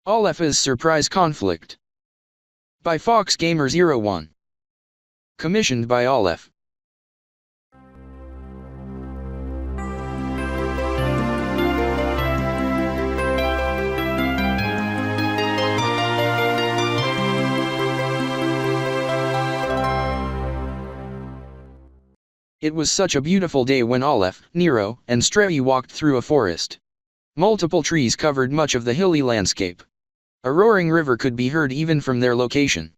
Aleph's Surprise Conflict. By Fox Gamer 01. Commissioned by Aleph. It was such a beautiful day when Aleph, Nero, and Strei walked through a forest. Multiple trees covered much of the hilly landscape. A roaring river could be heard even from their location.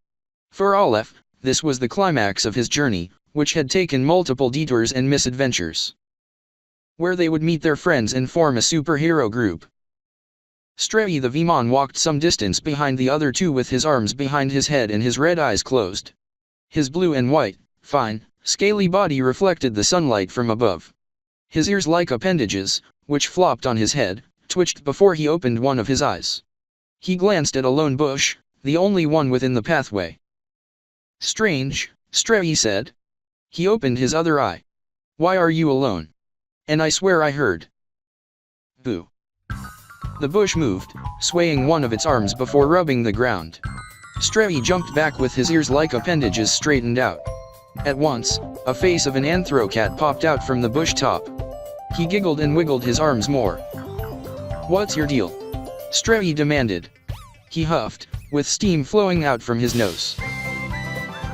For Aleph, this was the climax of his journey, which had taken multiple detours and misadventures, where they would meet their friends and form a superhero group. Strei the Vimon walked some distance behind the other two with his arms behind his head and his red eyes closed. His blue and white, fine, scaly body reflected the sunlight from above. His ears, like appendages, which flopped on his head, twitched before he opened one of his eyes. He glanced at a lone bush, the only one within the pathway. "Strange," Strei said. He opened his other eye. "Why are you alone? And I swear I heard." "Boo." The bush moved, swaying one of its arms before rubbing the ground. Strei jumped back with his ears like appendages straightened out. At once, a face of an anthrocat popped out from the bush top. He giggled and wiggled his arms more. "What's your deal?" Strei demanded. He huffed, with steam flowing out from his nose.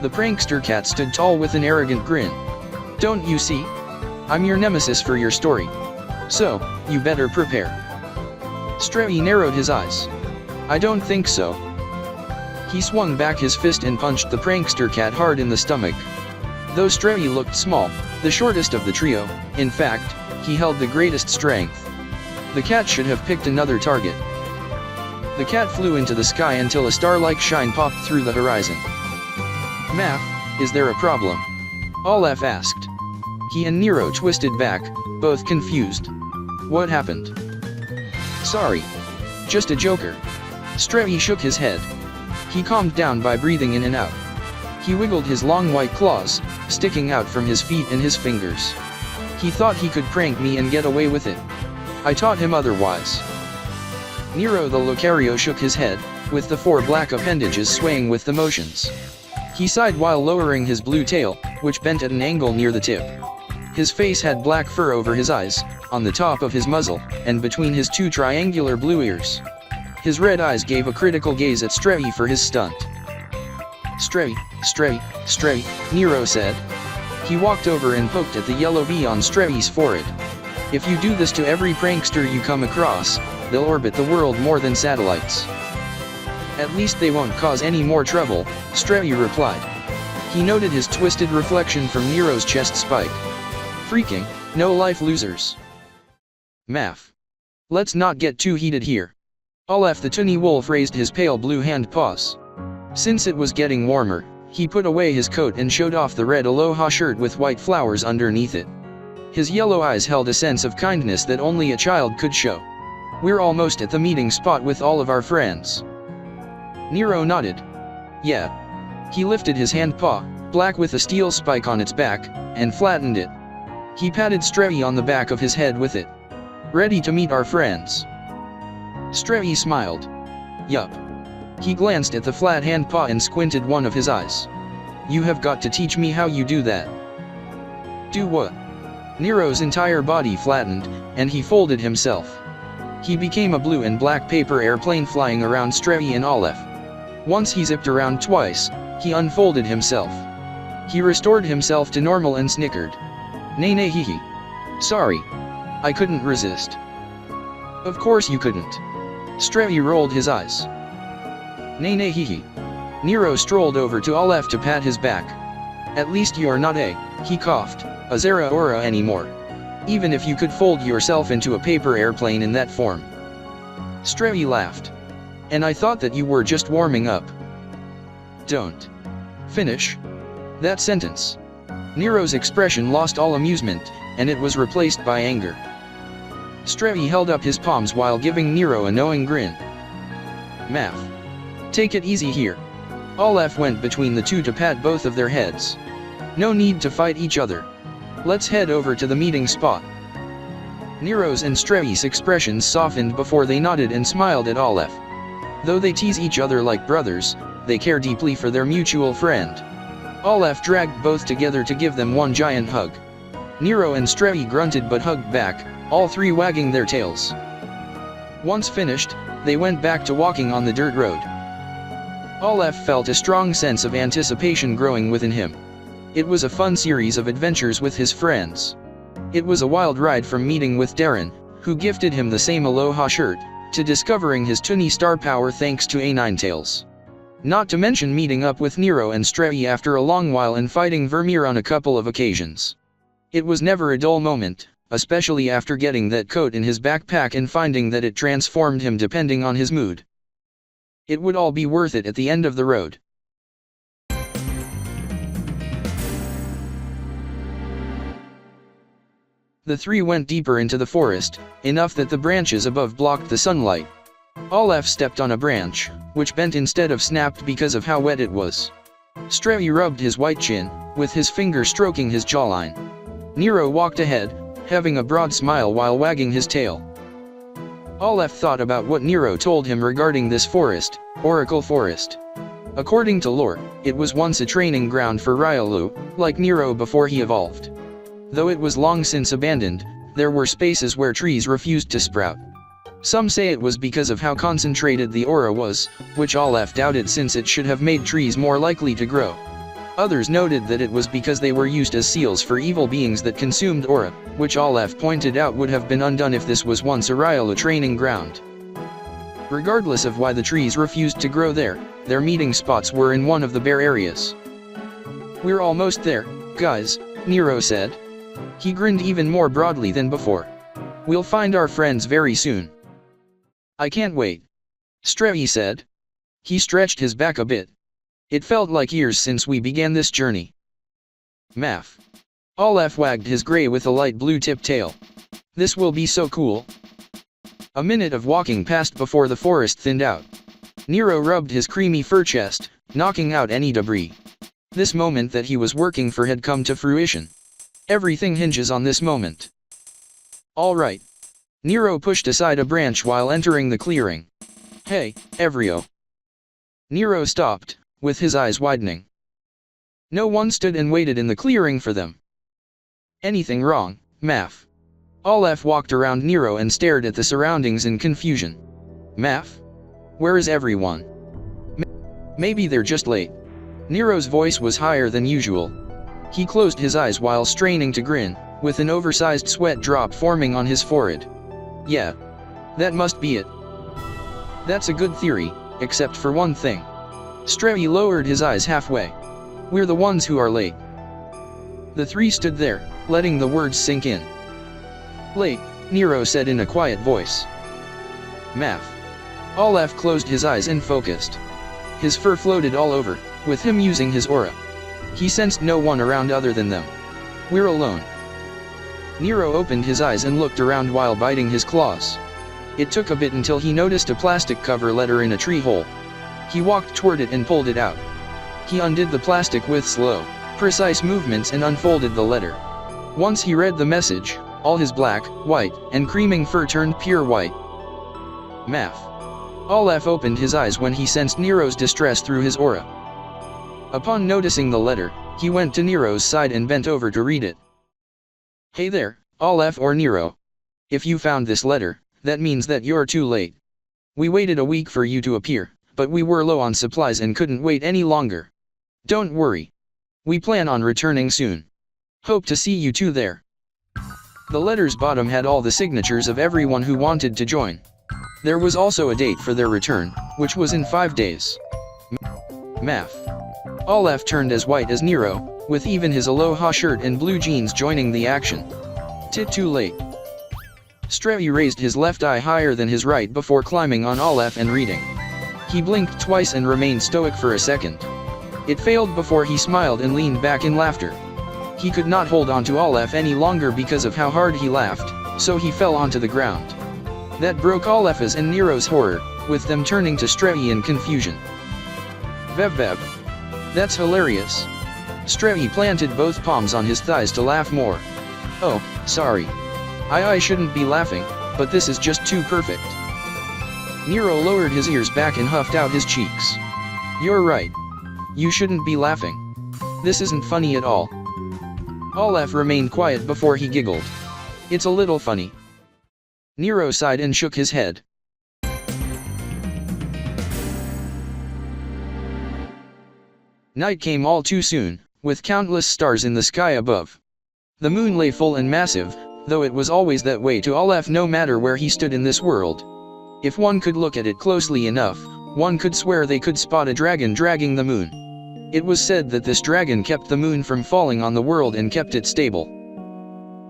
The prankster cat stood tall with an arrogant grin. "Don't you see? I'm your nemesis for your story. So, you better prepare." Strei narrowed his eyes. "I don't think so." He swung back his fist and punched the prankster cat hard in the stomach. Though Strei looked small, the shortest of the trio, in fact, he held the greatest strength. The cat should have picked another target. The cat flew into the sky until a star-like shine popped through the horizon. "Math, is there a problem?" Aleph asked. He and Nero twisted back, both confused. "What happened?" "Sorry. Just a joker." Strei shook his head. He calmed down by breathing in and out. He wiggled his long white claws, sticking out from his feet and his fingers. "He thought he could prank me and get away with it. I taught him otherwise." Nero the Locario shook his head, with the four black appendages swaying with the motions. He sighed while lowering his blue tail, which bent at an angle near the tip. His face had black fur over his eyes, on the top of his muzzle, and between his two triangular blue ears. His red eyes gave a critical gaze at Strei for his stunt. "Strei, Strei," Nero said. He walked over and poked at the yellow V on Strei's forehead. "If you do this to every prankster you come across, they'll orbit the world more than satellites." "At least they won't cause any more trouble," Strei replied. He noted his twisted reflection from Nero's chest spike. "Freaking, no life losers." "Math. Let's not get too heated here." Aleph the tunny wolf raised his pale blue hand paws. Since it was getting warmer, he put away his coat and showed off the red aloha shirt with white flowers underneath it. His yellow eyes held a sense of kindness that only a child could show. "We're almost at the meeting spot with all of our friends." Nero nodded. "Yeah." He lifted his hand paw, black with a steel spike on its back, and flattened it. He patted Strei on the back of his head with it. "Ready to meet our friends?" Strei smiled. "Yup." He glanced at the flat hand paw and squinted one of his eyes. "You have got to teach me how you do that." "Do what?" Nero's entire body flattened, and he folded himself. He became a blue and black paper airplane flying around Strei and Aleph. Once he zipped around twice, he unfolded himself. He restored himself to normal and snickered. "Nay nay hee hee. Sorry. I couldn't resist." "Of course you couldn't." Strei rolled his eyes. "Nay nay hee hee." Nero strolled over to Aleph to pat his back. "At least you're not he coughed, a Zara Aura anymore. Even if you could fold yourself into a paper airplane in that form." Strei laughed. "And I thought that you were just warming up." "Don't finish that sentence." Nero's expression lost all amusement, and it was replaced by anger. Strei held up his palms while giving Nero a knowing grin. "Math. Take it easy here." Aleph went between the two to pat both of their heads. "No need to fight each other. Let's head over to the meeting spot." Nero's and Strei's expressions softened before they nodded and smiled at Aleph. Though they tease each other like brothers, they care deeply for their mutual friend. Aleph dragged both together to give them one giant hug. Nero and Strei grunted but hugged back, all three wagging their tails. Once finished, they went back to walking on the dirt road. Aleph felt a strong sense of anticipation growing within him. It was a fun series of adventures with his friends. It was a wild ride from meeting with Darren, who gifted him the same Aloha shirt, to discovering his Toonie star power thanks to a Ninetales. Not to mention meeting up with Nero and Strei after a long while and fighting Vermeer on a couple of occasions. It was never a dull moment, especially after getting that coat in his backpack and finding that it transformed him depending on his mood. It would all be worth it at the end of the road. The three went deeper into the forest, enough that the branches above blocked the sunlight. Aleph stepped on a branch, which bent instead of snapped because of how wet it was. Strei rubbed his white chin, with his finger stroking his jawline. Nero walked ahead, having a broad smile while wagging his tail. Aleph thought about what Nero told him regarding this forest, Oracle Forest. According to lore, it was once a training ground for Riolu, like Nero before he evolved. Though it was long since abandoned, there were spaces where trees refused to sprout. Some say it was because of how concentrated the aura was, which Aleph doubted since it should have made trees more likely to grow. Others noted that it was because they were used as seals for evil beings that consumed aura, which Aleph pointed out would have been undone if this was once a Riolu training ground. Regardless of why the trees refused to grow there, their meeting spots were in one of the bare areas. "We're almost there, guys," Nero said. He grinned even more broadly than before. "We'll find our friends very soon." "I can't wait," Strei said. He stretched his back a bit. "It felt like years since we began this journey." Math. Aleph wagged his gray with a light blue tip tail. "This will be so cool." A minute of walking passed before the forest thinned out. Nero rubbed his creamy fur chest, knocking out any debris. This moment that he was working for had come to fruition. Everything hinges on this moment. "All right." Nero pushed aside a branch while entering the clearing. "Hey, Evrio." Nero stopped, with his eyes widening. No one stood and waited in the clearing for them. "Anything wrong, Maf?" Aleph walked around Nero and stared at the surroundings in confusion. "Maf? Where is everyone? Maybe they're just late." Nero's voice was higher than usual. He closed his eyes while straining to grin, with an oversized sweat drop forming on his forehead. "Yeah. That must be it." "That's a good theory, except for one thing." Strei lowered his eyes halfway. "We're the ones who are late." The three stood there, letting the words sink in. "Late," Nero said in a quiet voice. "Math." Aleph closed his eyes and focused. His fur floated all over, with him using his aura. He sensed no one around other than them. "We're alone." Nero opened his eyes and looked around while biting his claws. It took a bit until he noticed a plastic cover letter in a tree hole. He walked toward it and pulled it out. He undid the plastic with slow, precise movements and unfolded the letter. Once he read the message, all his black, white, and creaming fur turned pure white. Math. Aleph opened his eyes when he sensed Nero's distress through his aura. Upon noticing the letter, he went to Nero's side and bent over to read it. "Hey there, Aleph or Nero. If you found this letter, that means that you're too late. We waited a week for you to appear, but we were low on supplies and couldn't wait any longer. Don't worry. We plan on returning soon. Hope to see you two there." The letter's bottom had all the signatures of everyone who wanted to join. There was also a date for their return, which was in 5 days. Math. Aleph turned as white as Nero, with even his Aloha shirt and blue jeans joining the action. Too late. Strei raised his left eye higher than his right before climbing on Aleph and reading. He blinked twice and remained stoic for a second. It failed before he smiled and leaned back in laughter. He could not hold on to Aleph any longer because of how hard he laughed, so he fell onto the ground. That broke Aleph's and Nero's horror, with them turning to Strei in confusion. Vev. That's hilarious. Strei planted both palms on his thighs to laugh more. "Oh, sorry. I shouldn't be laughing, but this is just too perfect." Nero lowered his ears back and huffed out his cheeks. You're right. You shouldn't be laughing. This isn't funny at all. Aleph remained quiet before he giggled. It's a little funny. Nero sighed and shook his head. Night came all too soon, with countless stars in the sky above. The moon lay full and massive, though it was always that way to Aleph no matter where he stood in this world. If one could look at it closely enough, one could swear they could spot a dragon dragging the moon. It was said that this dragon kept the moon from falling on the world and kept it stable.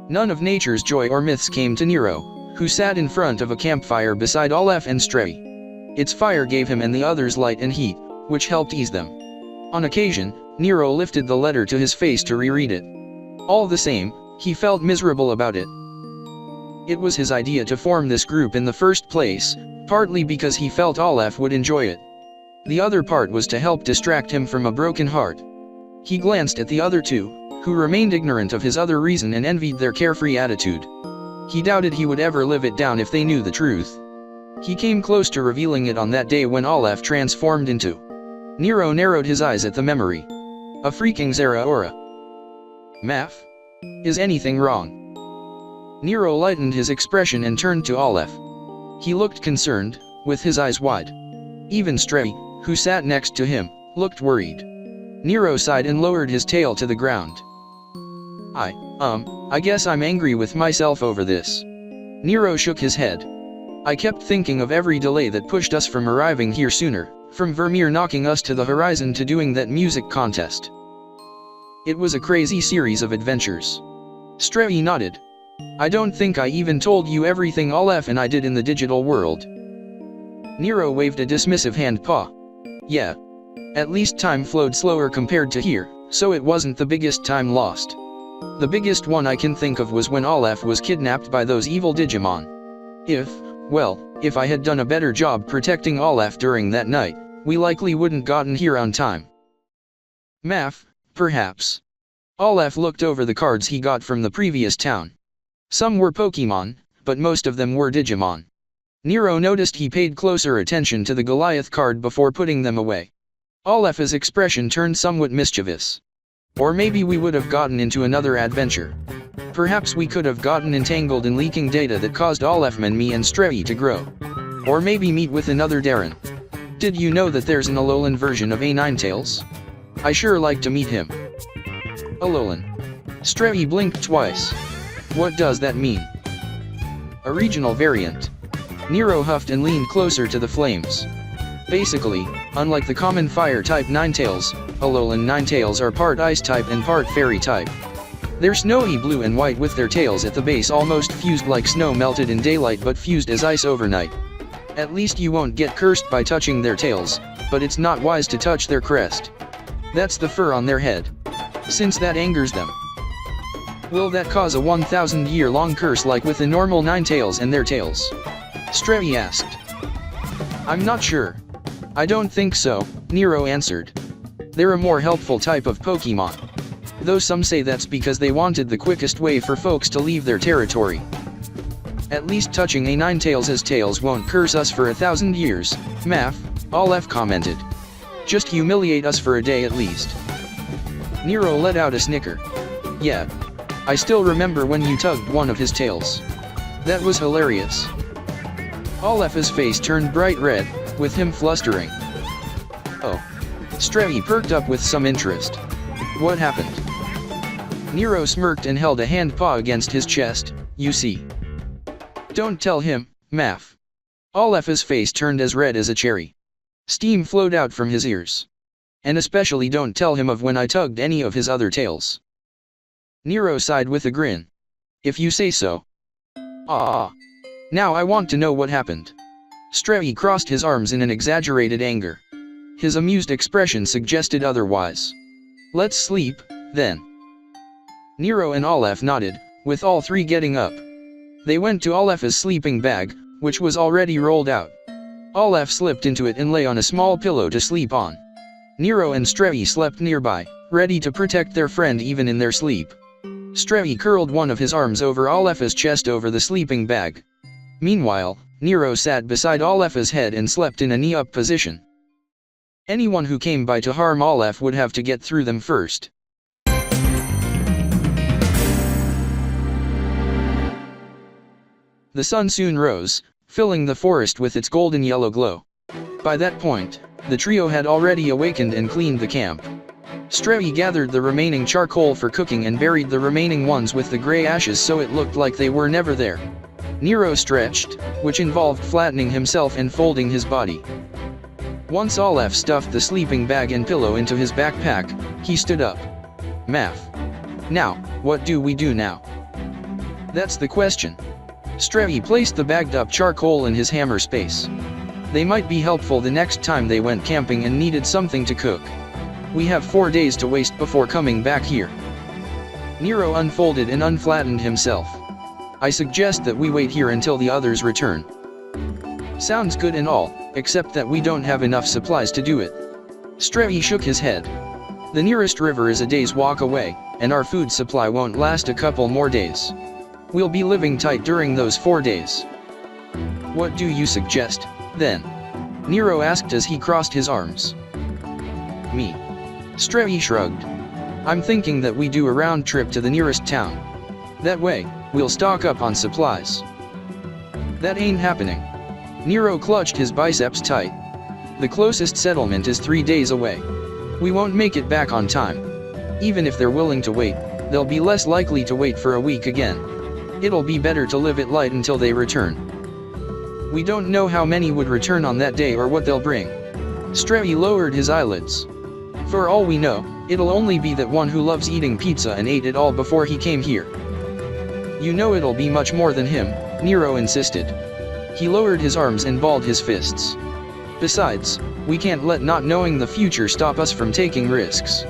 None of nature's joy or myths came to Nero, who sat in front of a campfire beside Aleph and Stray. Its fire gave him and the others light and heat, which helped ease them. On occasion, Nero lifted the letter to his face to reread it. All the same, he felt miserable about it. It was his idea to form this group in the first place, partly because he felt Aleph would enjoy it. The other part was to help distract him from a broken heart. He glanced at the other two, who remained ignorant of his other reason and envied their carefree attitude. He doubted he would ever live it down if they knew the truth. He came close to revealing it on that day when Aleph transformed into. Nero narrowed his eyes at the memory. A freaking Zara aura. Math? Is anything wrong? Nero lightened his expression and turned to Aleph. He looked concerned, with his eyes wide. Even Stray, who sat next to him, looked worried. Nero sighed and lowered his tail to the ground. I guess I'm angry with myself over this. Nero shook his head. I kept thinking of every delay that pushed us from arriving here sooner, from Vermeer knocking us to the horizon to doing that music contest. It was a crazy series of adventures. Stray nodded. I don't think I even told you everything Aleph and I did in the digital world. Nero waved a dismissive hand paw. Yeah. At least time flowed slower compared to here, so it wasn't the biggest time lost. The biggest one I can think of was when Aleph was kidnapped by those evil Digimon. If I had done a better job protecting Aleph during that night, we likely wouldn't gotten here on time. Math, perhaps. Aleph looked over the cards he got from the previous town. Some were Pokemon, but most of them were Digimon. Nero noticed he paid closer attention to the Goliath card before putting them away. Aleph's expression turned somewhat mischievous. Or maybe we would have gotten into another adventure. Perhaps we could have gotten entangled in leaking data that caused Aleph and me and Stray to grow. Or maybe meet with another Darren. Did you know that there's an Alolan version of A Ninetales? I sure like to meet him. Alolan. Stray blinked twice. What does that mean? A regional variant. Nero huffed and leaned closer to the flames. Basically, unlike the common fire-type Ninetales, Alolan Ninetales are part ice-type and part fairy-type. They're snowy blue and white with their tails at the base almost fused like snow melted in daylight but fused as ice overnight. At least you won't get cursed by touching their tails, but it's not wise to touch their crest. That's the fur on their head. Since that angers them. Will that cause a 1,000-year-long curse like with the normal Ninetales and their tails? Stray asked. I'm not sure. I don't think so, Nero answered. They're a more helpful type of Pokemon. Though some say that's because they wanted the quickest way for folks to leave their territory. At least touching a Ninetales' tails won't curse us for 1,000 years, Math, Aleph commented. Just humiliate us for a day at least. Nero let out a snicker. Yeah. I still remember when you tugged one of his tails. That was hilarious. Aleph's face turned bright red, with him flustering. Oh. Stray perked up with some interest. What happened? Nero smirked and held a hand paw against his chest, you see. Don't tell him, Math. Aleph's face turned as red as a cherry. Steam flowed out from his ears. And especially don't tell him of when I tugged any of his other tails. Nero sighed with a grin. If you say so. Now I want to know what happened. Stray crossed his arms in an exaggerated anger. His amused expression suggested otherwise. Let's sleep, then. Nero and Aleph nodded, with all three getting up. They went to Aleph's sleeping bag, which was already rolled out. Aleph slipped into it and lay on a small pillow to sleep on. Nero and Stray slept nearby, ready to protect their friend even in their sleep. Stray curled one of his arms over Aleph's chest over the sleeping bag. Meanwhile, Nero sat beside Aleph's head and slept in a knee-up position. Anyone who came by to harm Aleph would have to get through them first. The sun soon rose, filling the forest with its golden yellow glow. By that point, the trio had already awakened and cleaned the camp. Strei gathered the remaining charcoal for cooking and buried the remaining ones with the gray ashes so it looked like they were never there. Nero stretched, which involved flattening himself and folding his body. Once Aleph stuffed the sleeping bag and pillow into his backpack, he stood up. Math. Now, what do we do now? That's the question. Strei placed the bagged-up charcoal in his hammer space. They might be helpful the next time they went camping and needed something to cook. We have 4 days to waste before coming back here. Nero unfolded and unflattened himself. I suggest that we wait here until the others return. Sounds good and all, except that we don't have enough supplies to do it. Strei shook his head. The nearest river is a day's walk away, and our food supply won't last a couple more days. We'll be living tight during those 4 days. What do you suggest, then? Nero asked as he crossed his arms. Me. Strei shrugged. I'm thinking that we do a round trip to the nearest town. That way, we'll stock up on supplies. That ain't happening. Nero clutched his biceps tight. The closest settlement is 3 days away. We won't make it back on time. Even if they're willing to wait, they'll be less likely to wait for a week again. It'll be better to live it light until they return. We don't know how many would return on that day or what they'll bring. Strei lowered his eyelids. For all we know, it'll only be that one who loves eating pizza and ate it all before he came here. You know it'll be much more than him, Nero insisted. He lowered his arms and balled his fists. Besides, we can't let not knowing the future stop us from taking risks.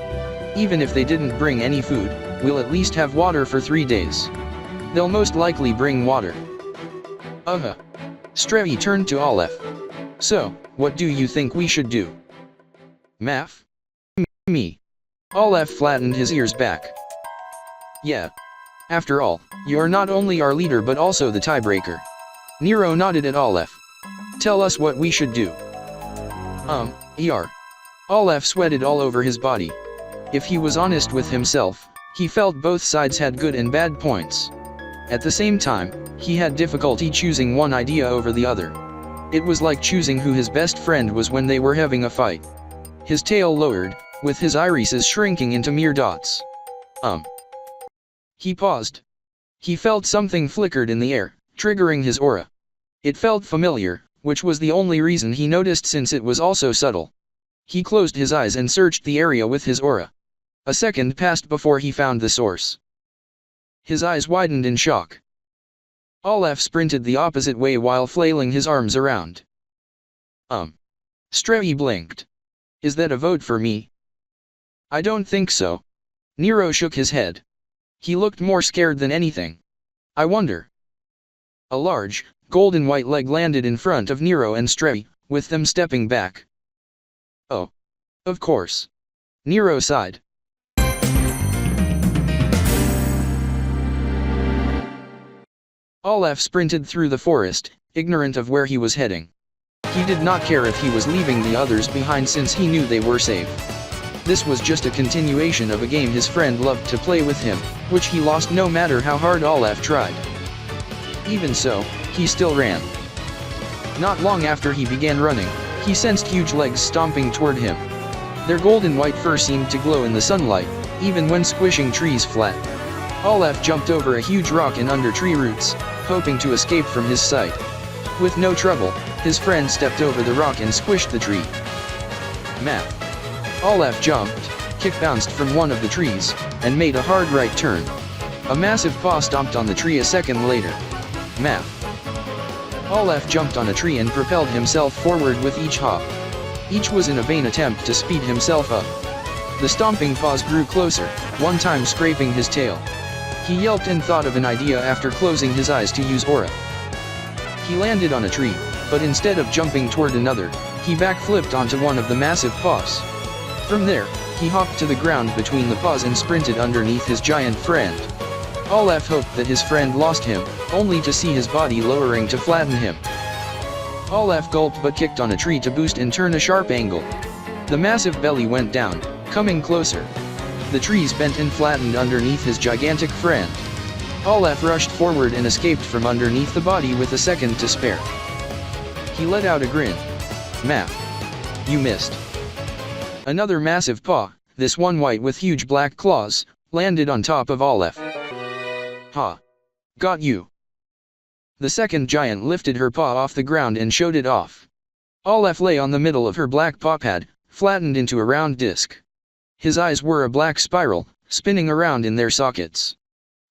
Even if they didn't bring any food, we'll at least have water for 3 days. They'll most likely bring water. Strei turned to Aleph. So, what do you think we should do? Math? Me. Aleph flattened his ears back. Yeah. After all, you're not only our leader but also the tiebreaker. Nero nodded at Aleph. Tell us what we should do. Aleph sweated all over his body. If he was honest with himself, he felt both sides had good and bad points. At the same time, he had difficulty choosing one idea over the other. It was like choosing who his best friend was when they were having a fight. His tail lowered, with his irises shrinking into mere dots. He paused. He felt something flickered in the air, triggering his aura. It felt familiar, which was the only reason he noticed since it was also subtle. He closed his eyes and searched the area with his aura. A second passed before he found the source. His eyes widened in shock. Aleph sprinted the opposite way while flailing his arms around. Strei blinked. Is that a vote for me? I don't think so. Nero shook his head. He looked more scared than anything. I wonder. A large, golden white leg landed in front of Nero and Strei, with them stepping back. Oh. Of course. Nero sighed. Aleph sprinted through the forest, ignorant of where he was heading. He did not care if he was leaving the others behind since he knew they were safe. This was just a continuation of a game his friend loved to play with him, which he lost no matter how hard Aleph tried. Even so, he still ran. Not long after he began running, he sensed huge legs stomping toward him. Their golden white fur seemed to glow in the sunlight, even when squishing trees flat. Aleph jumped over a huge rock and under tree roots, hoping to escape from his sight. With no trouble, his friend stepped over the rock and squished the tree. Math. Aleph jumped, kick-bounced from one of the trees, and made a hard right turn. A massive paw stomped on the tree a second later. Math. Aleph jumped on a tree and propelled himself forward with each hop. Each was in a vain attempt to speed himself up. The stomping paws grew closer, one time scraping his tail. He yelped and thought of an idea after closing his eyes to use aura. He landed on a tree, but instead of jumping toward another, he backflipped onto one of the massive paws. From there, he hopped to the ground between the paws and sprinted underneath his giant friend. Aleph hoped that his friend lost him, only to see his body lowering to flatten him. Aleph gulped but kicked on a tree to boost and turn a sharp angle. The massive belly went down, coming closer. The trees bent and flattened underneath his gigantic friend. Aleph rushed forward and escaped from underneath the body with a second to spare. He let out a grin. Math. You missed. Another massive paw, this one white with huge black claws, landed on top of Aleph. Ha. Got you. The second giant lifted her paw off the ground and showed it off. Aleph lay on the middle of her black paw pad, flattened into a round disc. His eyes were a black spiral, spinning around in their sockets.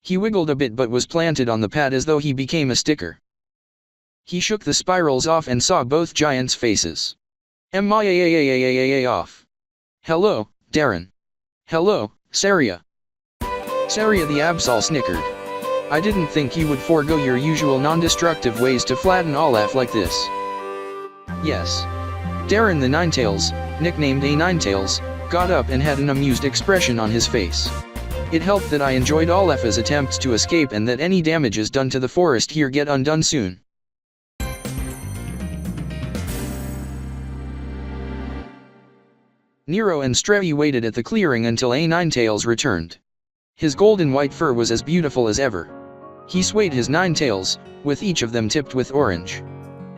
He wiggled a bit but was planted on the pad as though he became a sticker. He shook the spirals off and saw both giants' faces. Off. Hello, Darren. Hello, Saria. Saria the Absol snickered. I didn't think you would forego your usual non-destructive ways to flatten Aleph like this. Yes. Darren the Ninetails, nicknamed A Ninetails, got up and had an amused expression on his face. It helped that I enjoyed Aleph's attempts to escape and that any damages done to the forest here get undone soon. Nero and Strevi waited at the clearing until A Ninetails returned. His golden white fur was as beautiful as ever. He swayed his 9 tails, with each of them tipped with orange.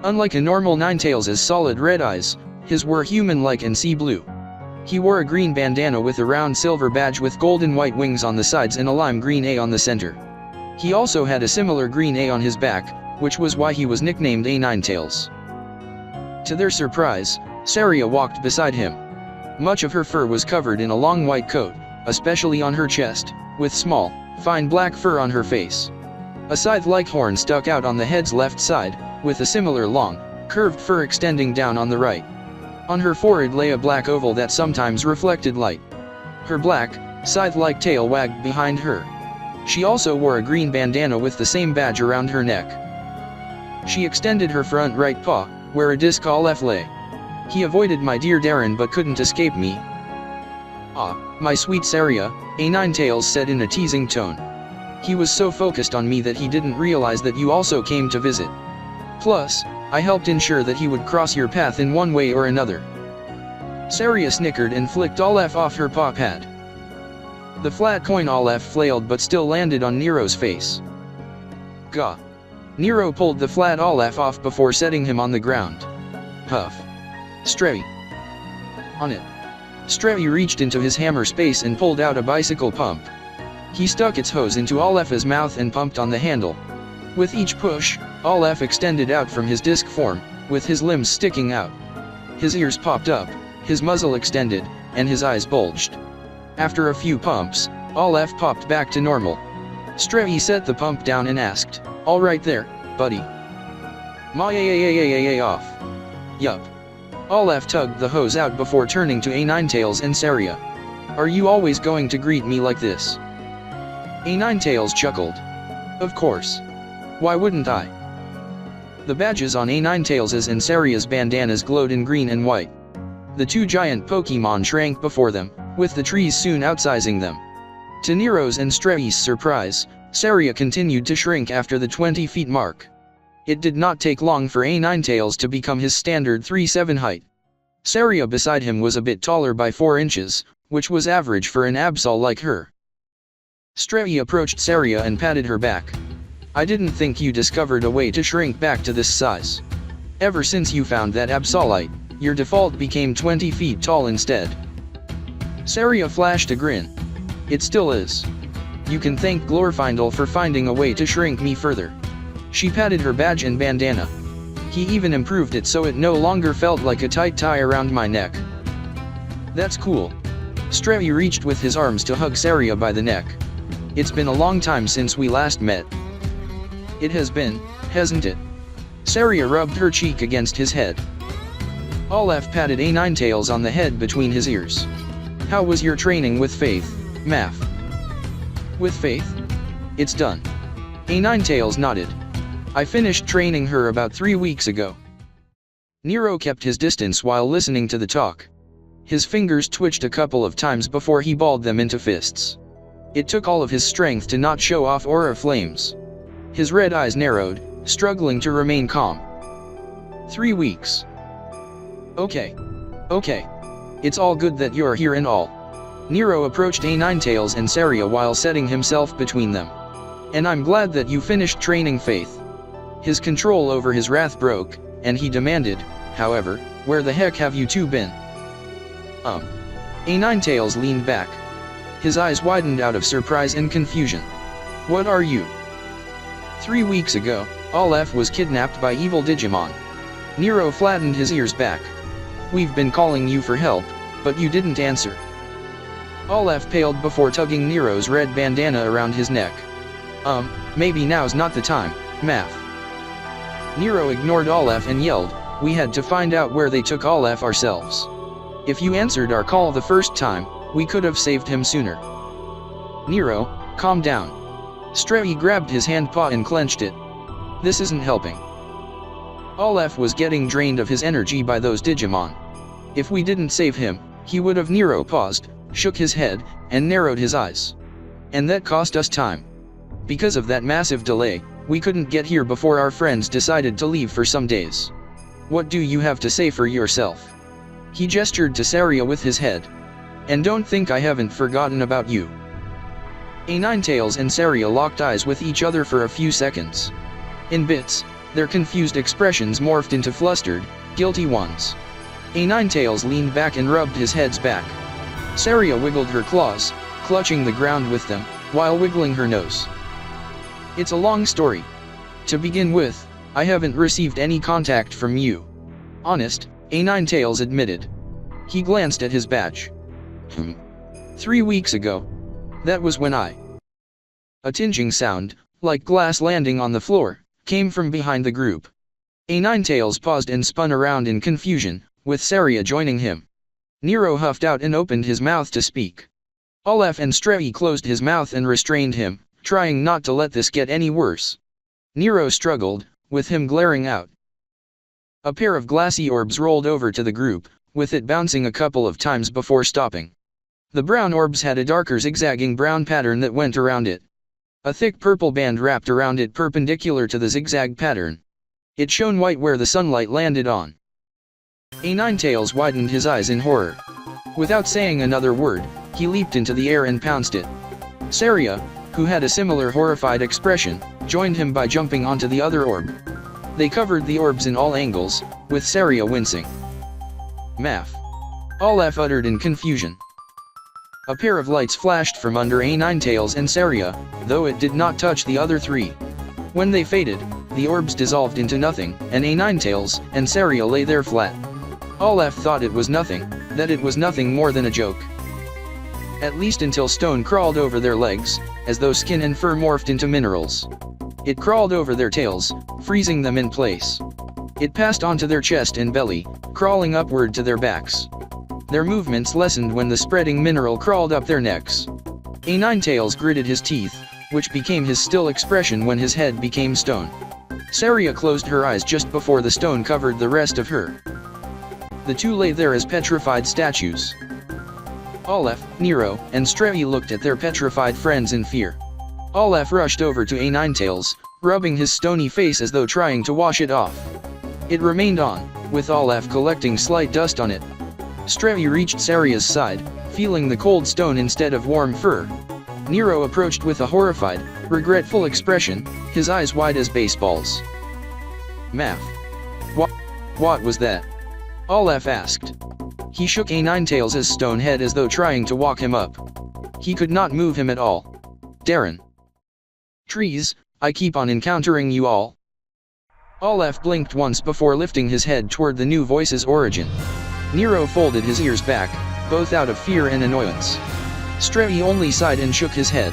Unlike a normal 9-tail's solid red eyes, his were human-like and sea blue. He wore a green bandana with a round silver badge with golden white wings on the sides and a lime green A on the center. He also had a similar green A on his back, which was why he was nicknamed A Ninetails. To their surprise, Saria walked beside him. Much of her fur was covered in a long white coat, especially on her chest, with small, fine black fur on her face. A scythe-like horn stuck out on the head's left side, with a similar long, curved fur extending down on the right. On her forehead lay a black oval that sometimes reflected light. Her black, scythe-like tail wagged behind her. She also wore a green bandana with the same badge around her neck. She extended her front right paw, where a disc Aleph lay. He avoided my dear Darren but couldn't escape me. Ah, my sweet Saria, A Ninetails said in a teasing tone. He was so focused on me that he didn't realize that you also came to visit. Plus, I helped ensure that he would cross your path in one way or another. Saria snickered and flicked Aleph off her paw pad. The flat coin Aleph flailed but still landed on Nero's face. Gah. Nero pulled the flat Aleph off before setting him on the ground. Huff. Strevi. On it. Strevi reached into his hammer space and pulled out a bicycle pump. He stuck its hose into Aleph's mouth and pumped on the handle. With each push, Aleph extended out from his disc form, with his limbs sticking out. His ears popped up, his muzzle extended, and his eyes bulged. After a few pumps, Aleph popped back to normal. Strevi set the pump down and asked, "All right there, buddy?" Off. Yup. Aleph tugged the hose out before turning to A Ninetails and Saria. Are you always going to greet me like this? A Ninetails chuckled. Of course. Why wouldn't I? The badges on A Ninetails' and Saria's bandanas glowed in green and white. The two giant Pokemon shrank before them, with the trees soon outsizing them. To Nero's and Strevi's surprise, Saria continued to shrink after the 20 feet mark. It did not take long for A Ninetails to become his standard 3'7" height. Saria beside him was a bit taller by 4 inches, which was average for an Absol like her. Strevi approached Saria and patted her back. I didn't think you discovered a way to shrink back to this size. Ever since you found that Absolite, your default became 20 feet tall instead. Saria flashed a grin. It still is. You can thank Glorfindel for finding a way to shrink me further. She patted her badge and bandana. He even improved it so it no longer felt like a tight tie around my neck. That's cool. Strevi reached with his arms to hug Saria by the neck. It's been a long time since we last met. It has been, hasn't it? Saria rubbed her cheek against his head. Aleph patted A Ninetails on the head between his ears. How was your training with Faith, Math? With Faith? It's done. A Ninetails nodded. I finished training her about 3 weeks ago. Nero kept his distance while listening to the talk. His fingers twitched a couple of times before he balled them into fists. It took all of his strength to not show off aura flames. His red eyes narrowed, struggling to remain calm. 3 weeks. Okay. Okay. It's all good that you're here and all. Nero approached Ninetales and Saria while setting himself between them. And I'm glad that you finished training Faith. His control over his wrath broke, and he demanded, however, where the heck have you two been? Ninetales leaned back. His eyes widened out of surprise and confusion. What are you? 3 weeks ago, Aleph was kidnapped by evil Digimon. Nero flattened his ears back. We've been calling you for help, but you didn't answer. Aleph paled before tugging Nero's red bandana around his neck. Maybe now's not the time, Math. Nero ignored Aleph and yelled, we had to find out where they took Aleph ourselves. If you answered our call the first time, we could have saved him sooner. Nero, calm down. Strei grabbed his hand paw and clenched it. This isn't helping. Aleph was getting drained of his energy by those Digimon. If we didn't save him, he would have. Nero paused, shook his head, and narrowed his eyes. And that cost us time. Because of that massive delay, we couldn't get here before our friends decided to leave for some days. What do you have to say for yourself? He gestured to Saria with his head. And don't think I haven't forgotten about you. Ninetales and Saria locked eyes with each other for a few seconds. In bits, their confused expressions morphed into flustered, guilty ones. Ninetales leaned back and rubbed his head's back. Saria wiggled her claws, clutching the ground with them, while wiggling her nose. It's a long story. To begin with, I haven't received any contact from you. Honest, Ninetales admitted. He glanced at his badge. 3 weeks ago. That was when I... A tinging sound, like glass landing on the floor, came from behind the group. Ninetales paused and spun around in confusion, with Saria joining him. Nero huffed out and opened his mouth to speak. Aleph and Strei closed his mouth and restrained him, trying not to let this get any worse. Nero struggled, with him glaring out. A pair of glassy orbs rolled over to the group, with it bouncing a couple of times before stopping. The brown orbs had a darker zigzagging brown pattern that went around it. A thick purple band wrapped around it perpendicular to the zigzag pattern. It shone white where the sunlight landed on. Ninetales widened his eyes in horror. Without saying another word, he leaped into the air and pounced it. Saria, who had a similar horrified expression, joined him by jumping onto the other orb. They covered the orbs in all angles, with Saria wincing. Math. Aleph uttered in confusion. A pair of lights flashed from under Ninetales and Saria, though it did not touch the other three. When they faded, the orbs dissolved into nothing, and Ninetales and Saria lay there flat. Aleph thought it was nothing, that it was nothing more than a joke. At least until stone crawled over their legs, as though skin and fur morphed into minerals. It crawled over their tails, freezing them in place. It passed onto their chest and belly, crawling upward to their backs. Their movements lessened when the spreading mineral crawled up their necks. Ninetales gritted his teeth, which became his still expression when his head became stone. Saria closed her eyes just before the stone covered the rest of her. The two lay there as petrified statues. Aleph, Nero, and Strei looked at their petrified friends in fear. Aleph rushed over to Ninetales, rubbing his stony face as though trying to wash it off. It remained on, with Aleph collecting slight dust on it. Strei reached Saria's side, feeling the cold stone instead of warm fur. Nero approached with a horrified, regretful expression, his eyes wide as baseballs. Math. What was that? Aleph asked. He shook Ninetales' stone head as though trying to walk him up. He could not move him at all. Darren. Trees, I keep on encountering you all. Aleph blinked once before lifting his head toward the new voice's origin. Nero folded his ears back, both out of fear and annoyance. Strei only sighed and shook his head.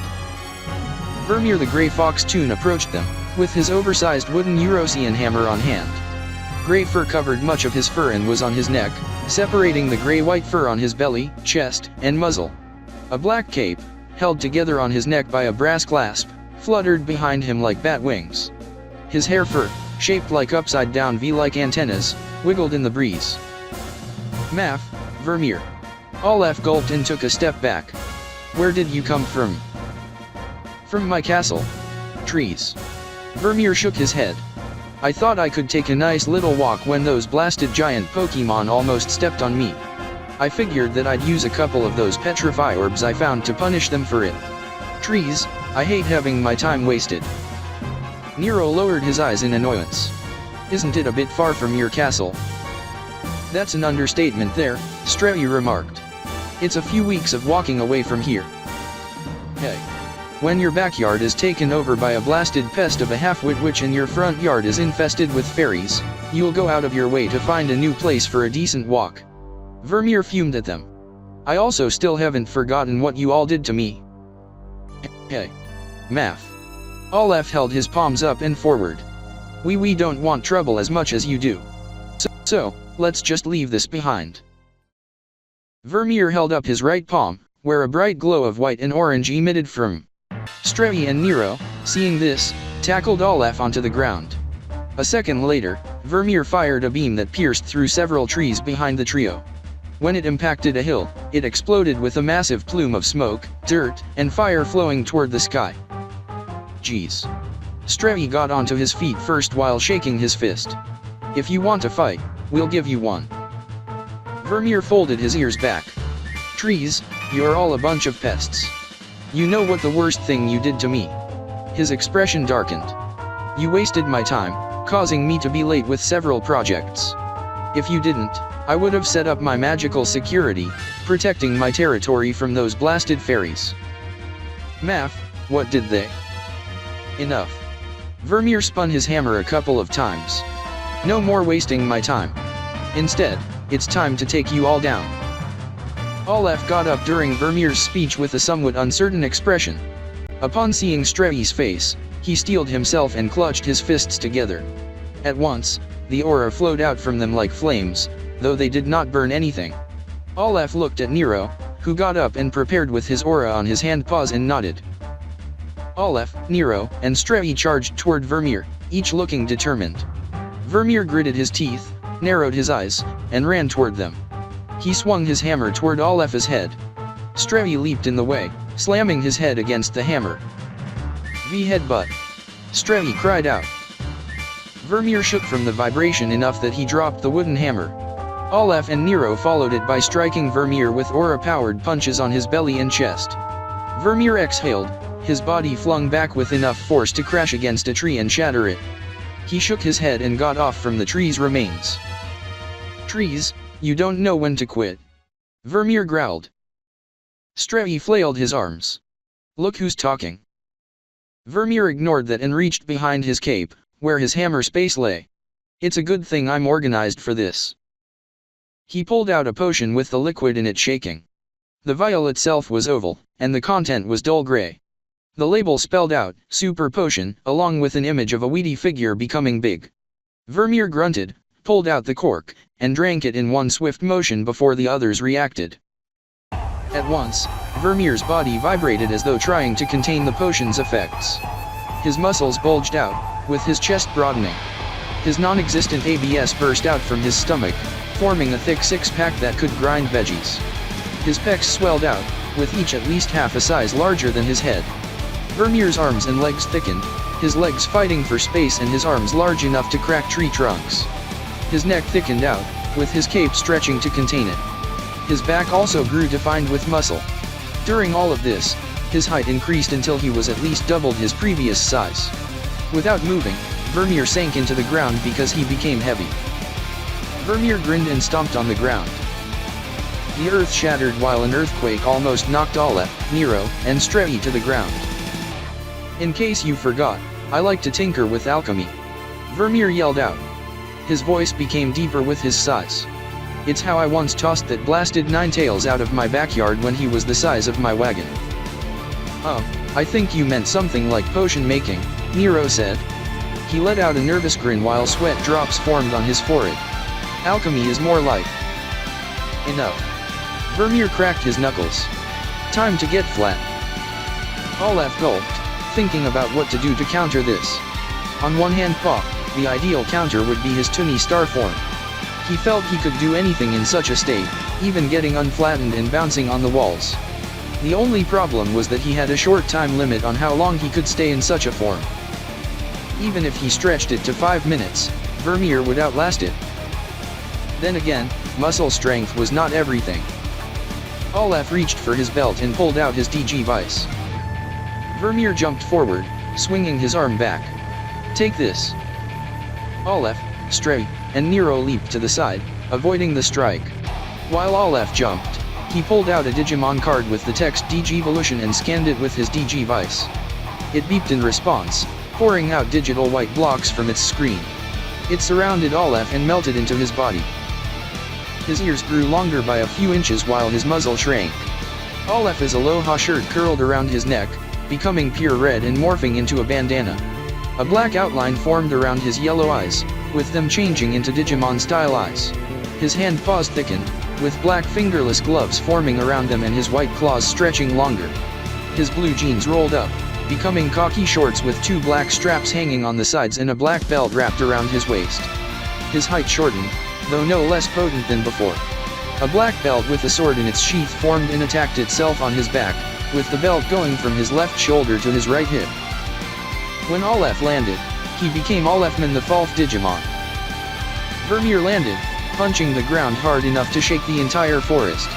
Vermeer the Grey Fox Toon approached them, with his oversized wooden Eurasian hammer on hand. Grey fur covered much of his fur and was on his neck, separating the gray-white fur on his belly, chest, and muzzle. A black cape, held together on his neck by a brass clasp, fluttered behind him like bat wings. His hair fur, shaped like upside-down V-like antennas, wiggled in the breeze. Math, Vermeer. Aleph gulped and took a step back. Where did you come from? From my castle. Trees. Vermeer shook his head. I thought I could take a nice little walk when those blasted giant Pokemon almost stepped on me. I figured that I'd use a couple of those petrify orbs I found to punish them for it. Trees, I hate having my time wasted. Nero lowered his eyes in annoyance. Isn't it a bit far from your castle? That's an understatement there, Strelly remarked. It's a few weeks of walking away from here. Hey. When your backyard is taken over by a blasted pest of a half-wit witch and your front yard is infested with fairies, you'll go out of your way to find a new place for a decent walk. Vermeer fumed at them. I also still haven't forgotten what you all did to me. Hey. Math. Aleph held his palms up and forward. We don't want trouble as much as you do. So, let's just leave this behind. Vermeer held up his right palm, where a bright glow of white and orange emitted from. Strelly and Nero, seeing this, tackled Aleph onto the ground. A second later, Vermeer fired a beam that pierced through several trees behind the trio. When it impacted a hill, it exploded with a massive plume of smoke, dirt, and fire flowing toward the sky. Jeez. Strelly got onto his feet first while shaking his fist. If you want to fight, we'll give you one. Vermeer folded his ears back. Trees, you're all a bunch of pests. You know what the worst thing you did to me? His expression darkened. You wasted my time, causing me to be late with several projects. If you didn't, I would have set up my magical security, protecting my territory from those blasted fairies. Math, what did they? Enough. Vermeer spun his hammer a couple of times. No more wasting my time. Instead, it's time to take you all down. Aleph got up during Vermeer's speech with a somewhat uncertain expression. Upon seeing Strelly's face, he steeled himself and clutched his fists together. At once, the aura flowed out from them like flames, though they did not burn anything. Aleph looked at Nero, who got up and prepared with his aura on his hand paws and nodded. Aleph, Nero, and Strelly charged toward Vermeer, each looking determined. Vermeer gritted his teeth, narrowed his eyes, and ran toward them. He swung his hammer toward Aleph's head. Strelly leaped in the way, slamming his head against the hammer. "V headbutt!" Strelly cried out. Vermeer shook from the vibration enough that he dropped the wooden hammer. Aleph and Nero followed it by striking Vermeer with aura-powered punches on his belly and chest. Vermeer exhaled, his body flung back with enough force to crash against a tree and shatter it. He shook his head and got off from the tree's remains. "Trees, you don't know when to quit," Vermeer growled. Strelly flailed his arms. "Look who's talking." Vermeer ignored that and reached behind his cape, where his hammer space lay. "It's a good thing I'm organized for this." He pulled out a potion with the liquid in it shaking. The vial itself was oval, and the content was dull gray. The label spelled out, "Super Potion," along with an image of a weedy figure becoming big. Vermeer grunted, pulled out the cork, and drank it in one swift motion before the others reacted. At once, Vermeer's body vibrated as though trying to contain the potion's effects. His muscles bulged out, with his chest broadening. His non-existent ABS burst out from his stomach, forming a thick six-pack that could grind veggies. His pecs swelled out, with each at least half a size larger than his head. Vermeer's arms and legs thickened, his legs fighting for space and his arms large enough to crack tree trunks. His neck thickened out, with his cape stretching to contain it. His back also grew defined with muscle. During all of this, his height increased until he was at least doubled his previous size. Without moving, Vermeer sank into the ground because he became heavy. Vermeer grinned and stomped on the ground. The earth shattered while an earthquake almost knocked Aleph, Nero, and Strelly to the ground. "In case you forgot, I like to tinker with alchemy," Vermeer yelled out. His voice became deeper with his size. "It's how I once tossed that blasted Ninetales out of my backyard when he was the size of my wagon." "Oh, I think you meant something like potion making," Nero said. He let out a nervous grin while sweat drops formed on his forehead. "Alchemy is more like..." "Enough." Vermeer cracked his knuckles. "Time to get flat." Aleph gulped, thinking about what to do to counter this. On one hand, the ideal counter would be his Toonie star form. He felt he could do anything in such a state, even getting unflattened and bouncing on the walls. The only problem was that he had a short time limit on how long he could stay in such a form. Even if he stretched it to 5 minutes, Vermeer would outlast it. Then again, muscle strength was not everything. Aleph reached for his belt and pulled out his DG vice. Vermeer jumped forward, swinging his arm back. "Take this." Aleph, Stray, and Nero leaped to the side, avoiding the strike. While Aleph jumped, he pulled out a Digimon card with the text DG Evolution and scanned it with his DG vice. It beeped in response, pouring out digital white blocks from its screen. It surrounded Aleph and melted into his body. His ears grew longer by a few inches while his muzzle shrank. Aleph's aloha shirt curled around his neck, becoming pure red and morphing into a bandana. A black outline formed around his yellow eyes, with them changing into Digimon-style eyes. His hand paws thickened, with black fingerless gloves forming around them and his white claws stretching longer. His blue jeans rolled up, becoming khaki shorts with 2 black straps hanging on the sides and a black belt wrapped around his waist. His height shortened, though no less potent than before. A black belt with a sword in its sheath formed and attacked itself on his back, with the belt going from his left shoulder to his right hip. When Aleph landed, he became Alephman the Falth Digimon. Vermeer landed, punching the ground hard enough to shake the entire forest.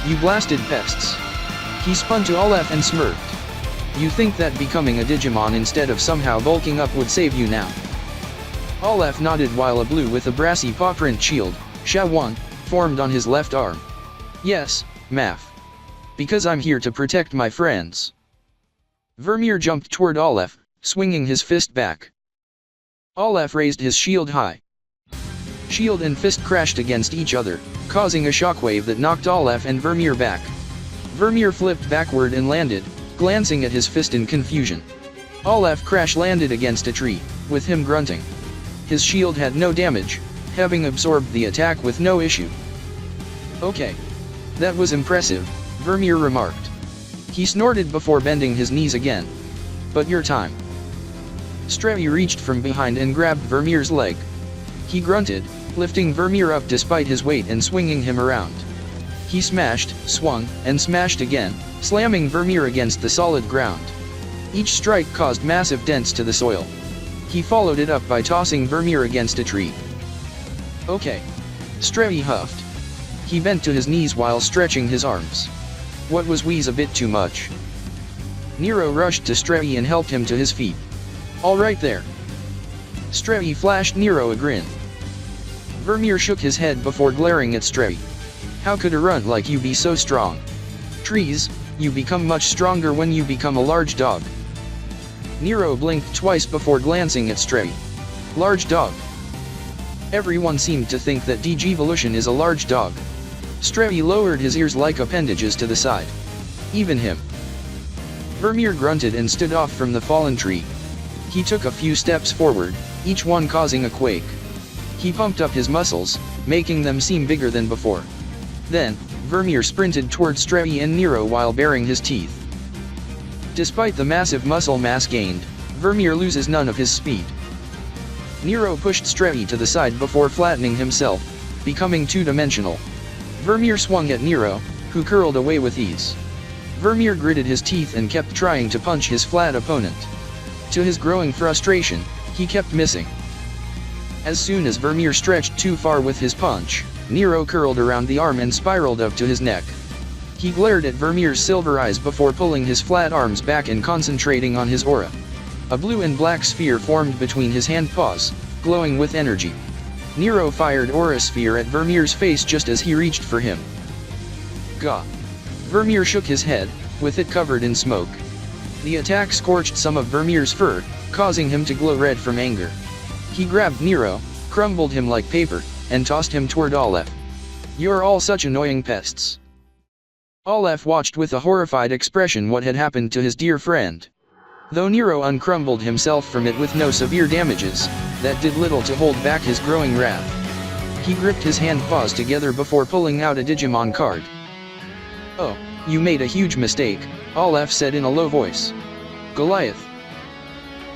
"You blasted pests." He spun to Aleph and smirked. "You think that becoming a Digimon instead of somehow bulking up would save you now?" Aleph nodded while a blue with a brassy paw print shield, Sha-1, formed on his left arm. "Yes, Maf. Because I'm here to protect my friends." Vermeer jumped toward Aleph, swinging his fist back. Aleph raised his shield high. Shield and fist crashed against each other, causing a shockwave that knocked Aleph and Vermeer back. Vermeer flipped backward and landed, glancing at his fist in confusion. Aleph crash-landed against a tree, with him grunting. His shield had no damage, having absorbed the attack with no issue. "Okay. That was impressive," Vermeer remarked. He snorted before bending his knees again. "But your time." Stray reached from behind and grabbed Vermeer's leg. He grunted, lifting Vermeer up despite his weight and swinging him around. He smashed, swung, and smashed again, slamming Vermeer against the solid ground. Each strike caused massive dents to the soil. He followed it up by tossing Vermeer against a tree. "Okay." Stray huffed. He bent to his knees while stretching his arms. What was wheeze a bit too much? Nero rushed to Stray and helped him to his feet. "All right there." Stray flashed Nero a grin. Vermeer shook his head before glaring at Stray. "How could a runt like you be so strong? Trees, you become much stronger when you become a large dog." Nero blinked twice before glancing at Stray. "Large dog?" Everyone seemed to think that DG Evolution is a large dog. Stray lowered his ears like appendages to the side. "Even him." Vermeer grunted and stood off from the fallen tree. He took a few steps forward, each one causing a quake. He pumped up his muscles, making them seem bigger than before. Then, Vermeer sprinted toward Stray and Nero while baring his teeth. Despite the massive muscle mass gained, Vermeer loses none of his speed. Nero pushed Stray to the side before flattening himself, becoming two-dimensional. Vermeer swung at Nero, who curled away with ease. Vermeer gritted his teeth and kept trying to punch his flat opponent. To his growing frustration, he kept missing. As soon as Vermeer stretched too far with his punch, Nero curled around the arm and spiraled up to his neck. He glared at Vermeer's silver eyes before pulling his flat arms back and concentrating on his aura. A blue and black sphere formed between his hand paws, glowing with energy. Nero fired Aura Sphere at Vermeer's face just as he reached for him. "Gah!" Vermeer shook his head, with it covered in smoke. The attack scorched some of Vermeer's fur, causing him to glow red from anger. He grabbed Nero, crumbled him like paper, and tossed him toward Aleph. "You're all such annoying pests." Aleph watched with a horrified expression what had happened to his dear friend. Though Nero uncrumbled himself from it with no severe damages, that did little to hold back his growing wrath. He gripped his hand paws together before pulling out a Digimon card. "Oh, you made a huge mistake," Aleph said in a low voice. "Goliath."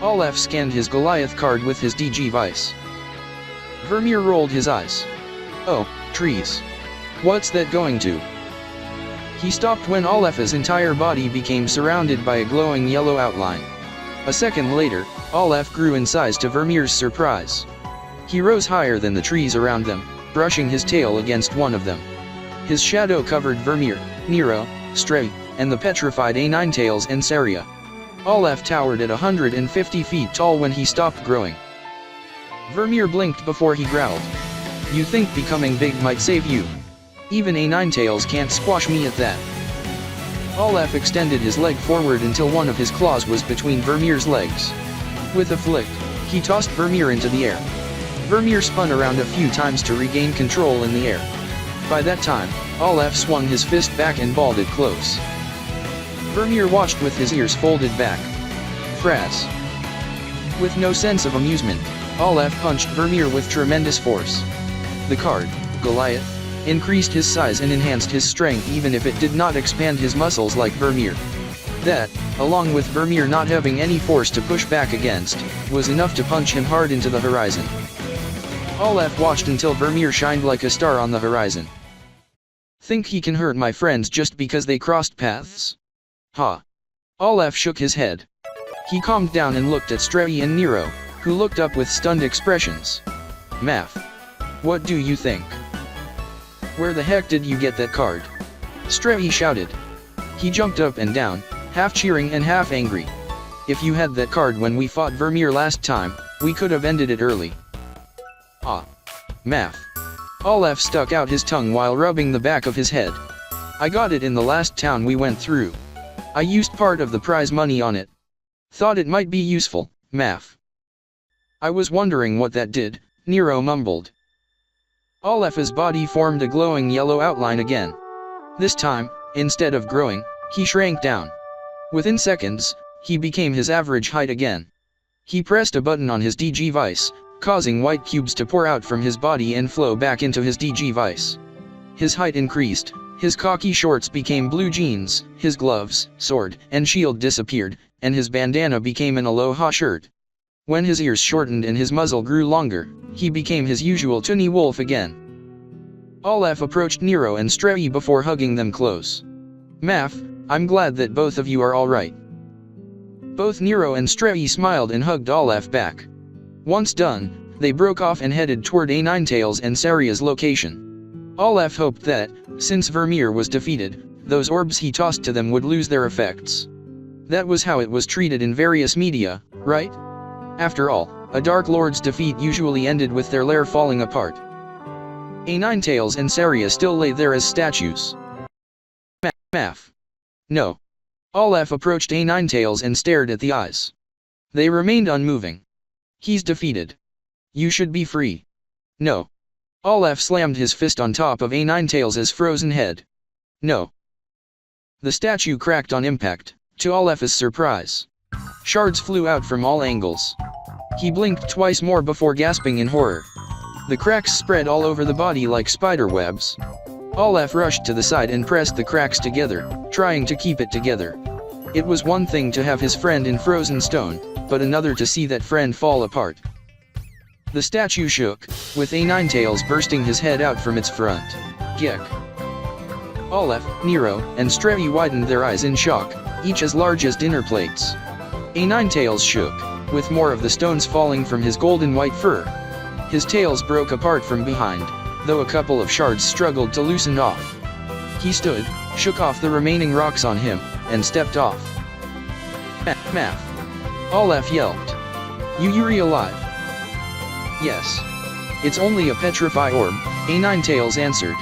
Aleph scanned his Goliath card with his DG vice. Vermeer rolled his eyes. "Oh, trees. What's that going to?" He stopped when Aleph's entire body became surrounded by a glowing yellow outline. A second later, Aleph grew in size to Vermeer's surprise. He rose higher than the trees around them, brushing his tail against one of them. His shadow covered Vermeer, Nero, Stray, and the petrified A9-tails and Saria. Aleph towered at 150 feet tall when he stopped growing. Vermeer blinked before he growled. "You think becoming big might save you? Even A9-tails can't squash me at that." Aleph extended his leg forward until one of his claws was between Vermeer's legs. With a flick, he tossed Vermeer into the air. Vermeer spun around a few times to regain control in the air. By that time, Aleph swung his fist back and balled it close. Vermeer watched with his ears folded back. Frass. With no sense of amusement, Aleph punched Vermeer with tremendous force. The card, Goliath, increased his size and enhanced his strength even if it did not expand his muscles like Vermeer. That, along with Vermeer not having any force to push back against, was enough to punch him hard into the horizon. Aleph watched until Vermeer shined like a star on the horizon. "Think he can hurt my friends just because they crossed paths? Ha." Aleph shook his head. He calmed down and looked at Stray and Nero, who looked up with stunned expressions. "Math. What do you think? Where the heck did you get that card?" Stray shouted. He jumped up and down, half cheering and half angry. "If you had that card when we fought Vermeer last time, we could have ended it early." "Ah. Math." Aleph stuck out his tongue while rubbing the back of his head. "I got it in the last town we went through. I used part of the prize money on it. Thought it might be useful, Math." "I was wondering what that did," Nero mumbled. Aleph's body formed a glowing yellow outline again. This time, instead of growing, he shrank down. Within seconds, he became his average height again. He pressed a button on his DG Vice, causing white cubes to pour out from his body and flow back into his DG Vice. His height increased, his khaki shorts became blue jeans, his gloves, sword, and shield disappeared, and his bandana became an aloha shirt. When his ears shortened and his muzzle grew longer, he became his usual tunny wolf again. Aleph approached Nero and Stray before hugging them close. "Math, I'm glad that both of you are alright." Both Nero and Stray smiled and hugged Aleph back. Once done, they broke off and headed toward A9-tails and Saria's location. Aleph hoped that, since Vermeer was defeated, those orbs he tossed to them would lose their effects. That was how it was treated in various media, right? After all, a Dark Lord's defeat usually ended with their lair falling apart. A9-tails and Saria still lay there as statues. Math. No. Aleph approached A9-tails and stared at the eyes. They remained unmoving. "He's defeated. You should be free." "No." Aleph slammed his fist on top of A9-tails' frozen head. "No." The statue cracked on impact, to Aleph's surprise. Shards flew out from all angles. He blinked twice more before gasping in horror. The cracks spread all over the body like spider webs. Aleph rushed to the side and pressed the cracks together, trying to keep it together. It was one thing to have his friend in frozen stone, but another to see that friend fall apart. The statue shook, with A9-tails bursting his head out from its front. Gek. Aleph, Nero, and Stray widened their eyes in shock, each as large as dinner plates. A9-tails shook, with more of the stones falling from his golden white fur. His tails broke apart from behind, though a couple of shards struggled to loosen off. He stood, shook off the remaining rocks on him, and stepped off. Math. Aleph yelped. You alive?" "Yes. It's only a petrify orb," A9-tails answered.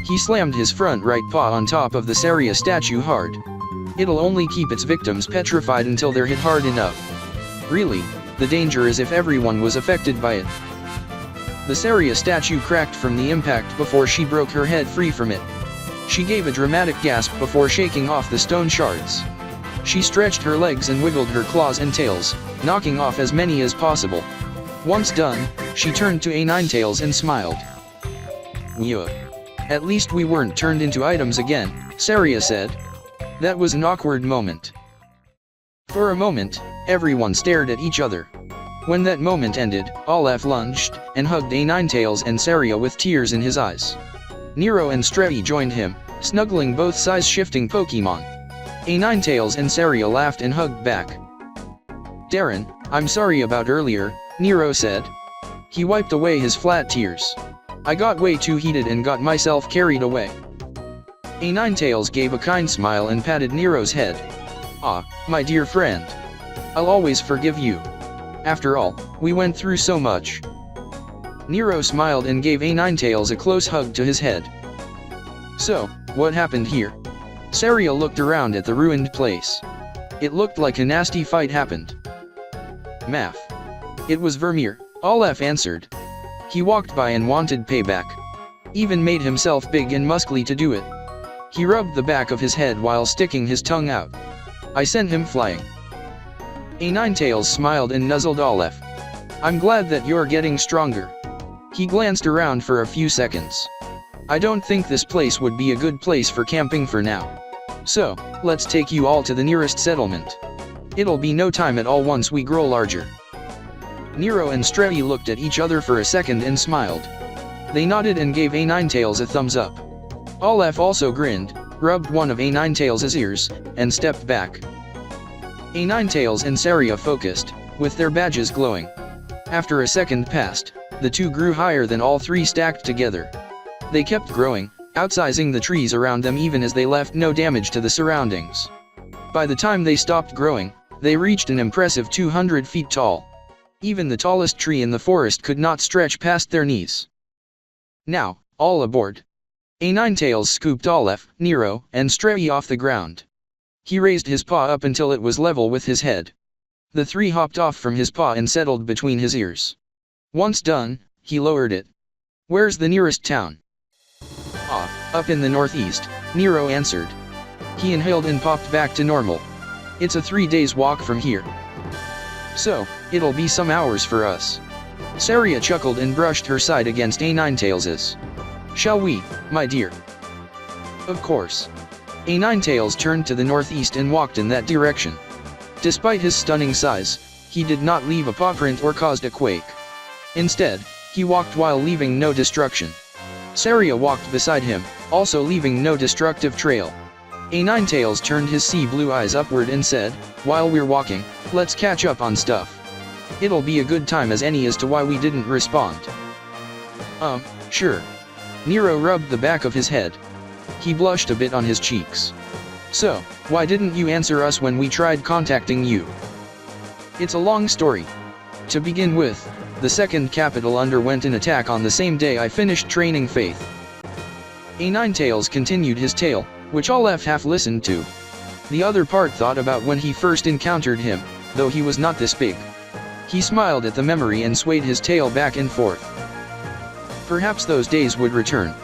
He slammed his front right paw on top of the Saria statue hard. "It'll only keep its victims petrified until they're hit hard enough. Really, the danger is if everyone was affected by it." The Saria statue cracked from the impact before she broke her head free from it. She gave a dramatic gasp before shaking off the stone shards. She stretched her legs and wiggled her claws and tails, knocking off as many as possible. Once done, she turned to A9-tails and smiled. "Yeah. At least we weren't turned into items again," Saria said. That was an awkward moment. For a moment, everyone stared at each other. When that moment ended, Aleph lunged, and hugged A9-tails and Saria with tears in his eyes. Nero and Stray joined him, snuggling both size-shifting Pokemon. A9-tails and Saria laughed and hugged back. Darren, I'm sorry about earlier, Nero said. He wiped away his flat tears. I got way too heated and got myself carried away. A Ninetails gave a kind smile and patted Nero's head. Ah, my dear friend. I'll always forgive you. After all, we went through so much. Nero smiled and gave A Ninetails a close hug to his head. So, what happened here? Saria looked around at the ruined place. It looked like a nasty fight happened. Math. It was Vermeer, Aleph answered. He walked by and wanted payback. Even made himself big and muscly to do it. He rubbed the back of his head while sticking his tongue out. I sent him flying. A Ninetails smiled and nuzzled Aleph. I'm glad that you're getting stronger. He glanced around for a few seconds. I don't think this place would be a good place for camping for now. So, let's take you all to the nearest settlement. It'll be no time at all once we grow larger. Nero and Strelly looked at each other for a second and smiled. They nodded and gave A Ninetails a thumbs up. Aleph also grinned, rubbed one of A Ninetails' ears, and stepped back. A Ninetails and Saria focused, with their badges glowing. After a second passed, the two grew higher than all three stacked together. They kept growing, outsizing the trees around them even as they left no damage to the surroundings. By the time they stopped growing, they reached an impressive 200 feet tall. Even the tallest tree in the forest could not stretch past their knees. Now, all aboard. A Ninetails scooped Aleph, Nero, and Strelly off the ground. He raised his paw up until it was level with his head. The three hopped off from his paw and settled between his ears. Once done, he lowered it. Where's the nearest town? Ah, up in the northeast, Nero answered. He inhaled and popped back to normal. It's a 3 days walk from here. So, it'll be some hours for us. Saria chuckled and brushed her side against A Ninetails's. Shall we, my dear? Of course. A Ninetails turned to the northeast and walked in that direction. Despite his stunning size, he did not leave a paw print or caused a quake. Instead, he walked while leaving no destruction. Saria walked beside him, also leaving no destructive trail. A Ninetails turned his sea blue eyes upward and said, while we're walking, let's catch up on stuff. It'll be a good time as any as to why we didn't respond. Sure. Nero rubbed the back of his head. He blushed a bit on his cheeks. So, why didn't you answer us when we tried contacting you? It's a long story. To begin with, the second capital underwent an attack on the same day I finished training Faith. A Ninetails continued his tale, which Aleph half listened to. The other part thought about when he first encountered him, though he was not this big. He smiled at the memory and swayed his tail back and forth. Perhaps those days would return,